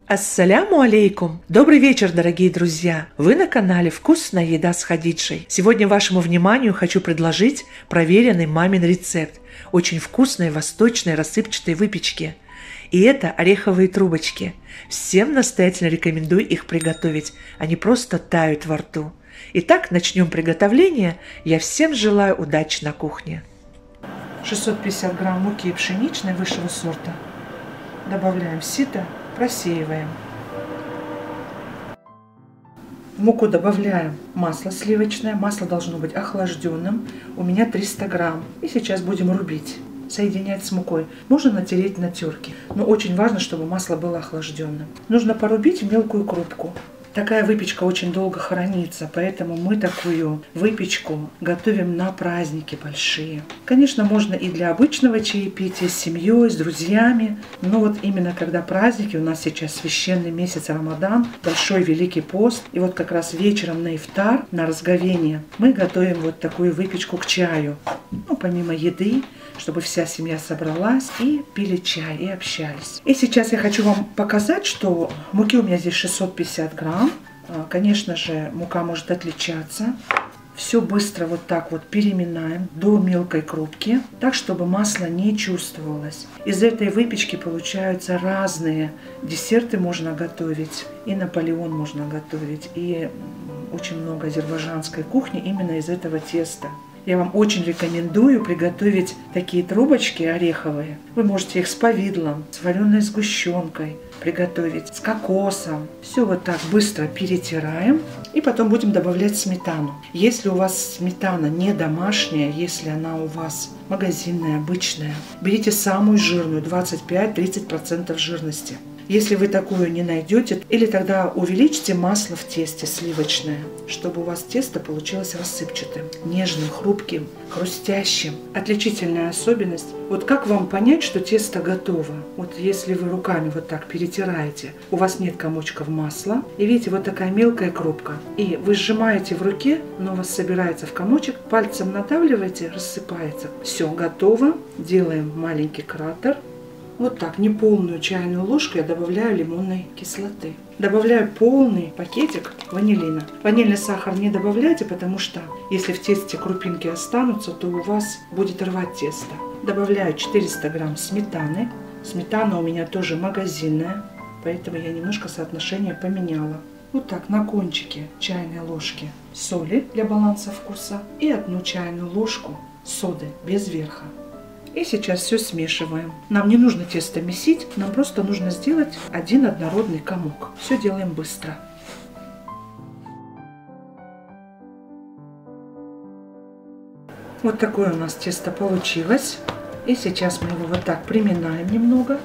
Ассаляму алейкум! Добрый вечер, дорогие друзья! Вы на канале «Вкусная еда с Хадиджей». Сегодня вашему вниманию хочу предложить проверенный мамин рецепт очень вкусной восточной рассыпчатой выпечки. И это ореховые трубочки. Всем настоятельно рекомендую их приготовить. Они просто тают во рту. Итак, начнем приготовление. Я всем желаю удачи на кухне. 650 грамм муки пшеничной высшего сорта. Добавляем в сито. Просеиваем. В муку добавляем масло сливочное. Масло должно быть охлажденным. У меня 300 грамм. И сейчас будем рубить. Соединять с мукой. Можно натереть на терке. Но очень важно, чтобы масло было охлажденным. Нужно порубить в мелкую крупку. Такая выпечка очень долго хранится, поэтому мы такую выпечку готовим на праздники большие. Конечно, можно и для обычного чаепития с семьей, с друзьями, но вот именно когда праздники, у нас сейчас священный месяц Рамадан, большой Великий пост, и вот как раз вечером на ифтар, на разговение, мы готовим вот такую выпечку к чаю. Ну, помимо еды, чтобы вся семья собралась и пили чай, и общались. И сейчас я хочу вам показать, что муки у меня здесь 650 грамм. Конечно же, мука может отличаться. Все быстро вот так вот переминаем до мелкой крупки, так, чтобы масло не чувствовалось. Из этой выпечки получаются разные десерты можно готовить. И Наполеон можно готовить, и очень много азербайджанской кухни именно из этого теста. Я вам очень рекомендую приготовить такие трубочки ореховые. Вы можете их с повидлом, с вареной сгущенкой приготовить, с кокосом. Все вот так быстро перетираем. И потом будем добавлять сметану. Если у вас сметана не домашняя, если она у вас магазинная, обычная, берите самую жирную, 25-30% жирности. Если вы такую не найдете, или тогда увеличьте масло в тесте сливочное, чтобы у вас тесто получилось рассыпчатым, нежным, хрупким, хрустящим. Отличительная особенность. Вот как вам понять, что тесто готово? Вот если вы руками вот так перетираете, у вас нет комочков масла, и видите, вот такая мелкая крупка. И вы сжимаете в руке, но у вас собирается в комочек, пальцем надавливаете, рассыпается. Все, готово. Делаем маленький кратер. Вот так, неполную чайную ложку я добавляю лимонной кислоты. Добавляю полный пакетик ванилина. Ванильный сахар не добавляйте, потому что если в тесте крупинки останутся, то у вас будет рвать тесто. Добавляю 400 грамм сметаны. Сметана у меня тоже магазинная, поэтому я немножко соотношение поменяла. Вот так, на кончике чайной ложки соли для баланса вкуса и 1 чайную ложку соды без верха. И сейчас все смешиваем. Нам не нужно тесто месить, нам просто нужно сделать один однородный комок. Все делаем быстро. Вот такое у нас тесто получилось. И сейчас мы его вот так приминаем немного.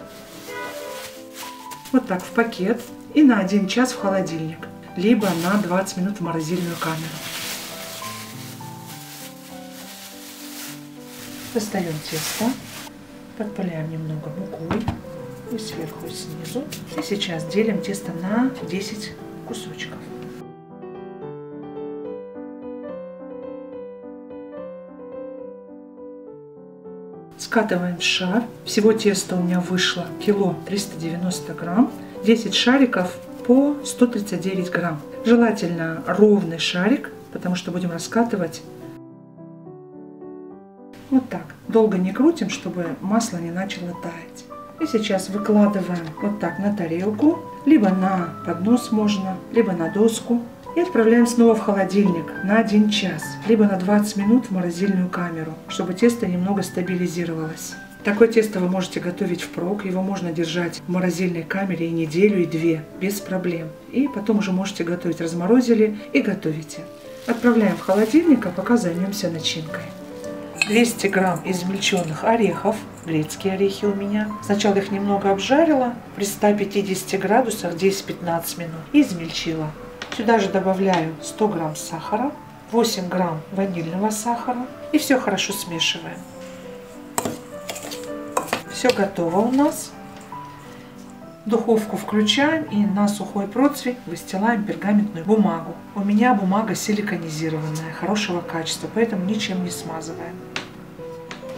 Вот так в пакет. И на 1 час в холодильник. Либо на 20 минут в морозильную камеру. Достаем тесто, подпыляем немного мукой и сверху, и снизу. И сейчас делим тесто на 10 кусочков. Скатываем в шар. Всего теста у меня вышло кило 390 грамм. 10 шариков по 139 грамм. Желательно ровный шарик, потому что будем раскатывать. Вот так. Долго не крутим, чтобы масло не начало таять. И сейчас выкладываем вот так на тарелку, либо на поднос можно, либо на доску. И отправляем снова в холодильник на 1 час, либо на 20 минут в морозильную камеру, чтобы тесто немного стабилизировалось. Такое тесто вы можете готовить впрок, его можно держать в морозильной камере и неделю, и 2, без проблем. И потом уже можете готовить, разморозили и готовите. Отправляем в холодильник, а пока займемся начинкой. 200 грамм измельченных орехов, грецкие орехи у меня. Сначала их немного обжарила при 150 градусах 10-15 минут и измельчила. Сюда же добавляю 100 грамм сахара, 8 грамм ванильного сахара и все хорошо смешиваем. Все готово у нас. Духовку включаем и на сухой противень выстилаем пергаментную бумагу. У меня бумага силиконизированная, хорошего качества, поэтому ничем не смазываем.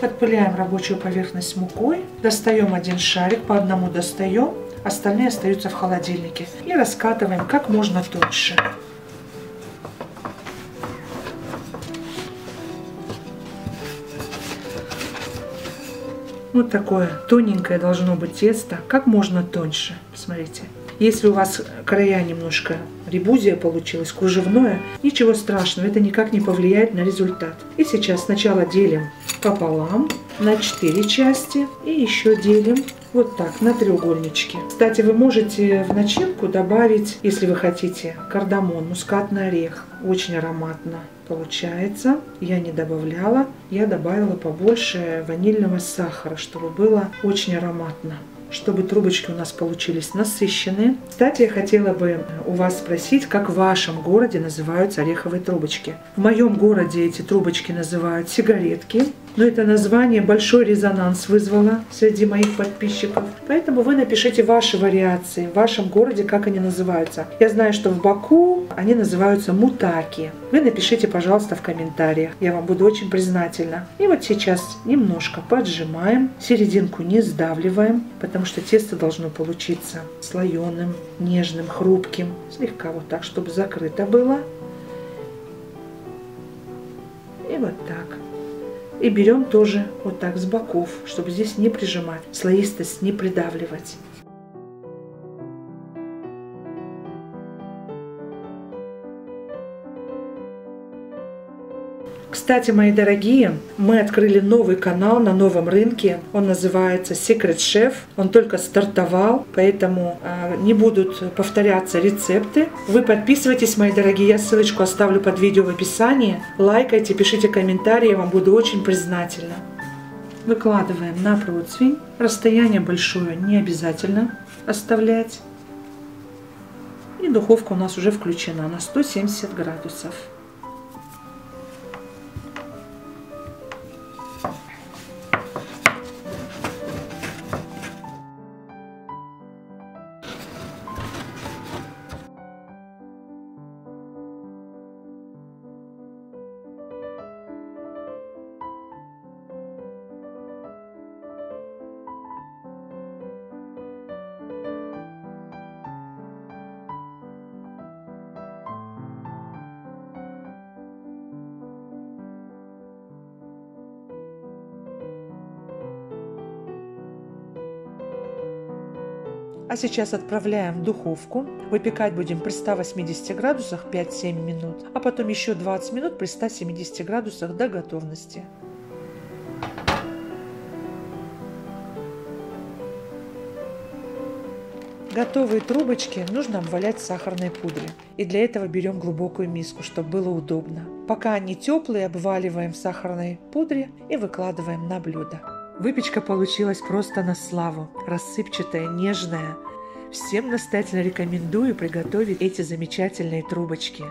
Подпыляем рабочую поверхность мукой, достаем 1 шарик, по одному достаем, остальные остаются в холодильнике. И раскатываем как можно тоньше. Вот такое тоненькое должно быть тесто, как можно тоньше. Посмотрите. Если у вас края немножко ребузия получилось, кружевное, ничего страшного, это никак не повлияет на результат. И сейчас сначала делим пополам на 4 части и еще делим вот так на треугольнички. Кстати, вы можете в начинку добавить, если вы хотите, кардамон, мускатный орех. Очень ароматно получается. Я не добавляла, я добавила побольше ванильного сахара, чтобы было очень ароматно, чтобы трубочки у нас получились насыщенные. Кстати, я хотела бы у вас спросить, как в вашем городе называются ореховые трубочки. В моем городе эти трубочки называют сигаретки, но это название большой резонанс вызвало среди моих подписчиков. Поэтому вы напишите ваши вариации в вашем городе, как они называются. Я знаю, что в Баку они называются мутаки. Вы напишите, пожалуйста, в комментариях. Я вам буду очень признательна. И вот сейчас немножко поджимаем, серединку не сдавливаем, потому что тесто должно получиться слоеным, нежным, хрупким. Слегка вот так, чтобы закрыто было. И вот так. И берем тоже вот так с боков, чтобы здесь не прижимать, слоистость не придавливать. Кстати, мои дорогие, мы открыли новый канал на новом рынке. Он называется Secret Chef. Он только стартовал, поэтому не будут повторяться рецепты. Вы подписывайтесь, мои дорогие. Я ссылочку оставлю под видео в описании. Лайкайте, пишите комментарии. Я вам буду очень признательна. Выкладываем на противень. Расстояние большое не обязательно оставлять. И духовка у нас уже включена на 170 градусов. А сейчас отправляем в духовку. Выпекать будем при 180 градусах 5-7 минут, а потом еще 20 минут при 170 градусах до готовности. Готовые трубочки нужно обвалять в сахарной пудре. И для этого берем глубокую миску, чтобы было удобно. Пока они теплые, обваливаем в сахарной пудре и выкладываем на блюдо. Выпечка получилась просто на славу, рассыпчатая, нежная. Всем настоятельно рекомендую приготовить эти замечательные трубочки.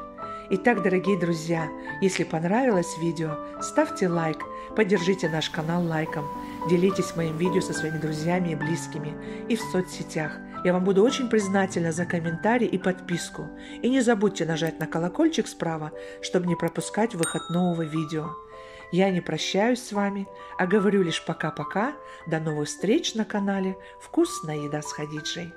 Итак, дорогие друзья, если понравилось видео, ставьте лайк, поддержите наш канал лайком, делитесь моим видео со своими друзьями и близкими и в соцсетях. Я вам буду очень признательна за комментарий и подписку. И не забудьте нажать на колокольчик справа, чтобы не пропускать выход нового видео. Я не прощаюсь с вами, а говорю лишь пока-пока. До новых встреч на канале «Вкусная еда с Хадиджей».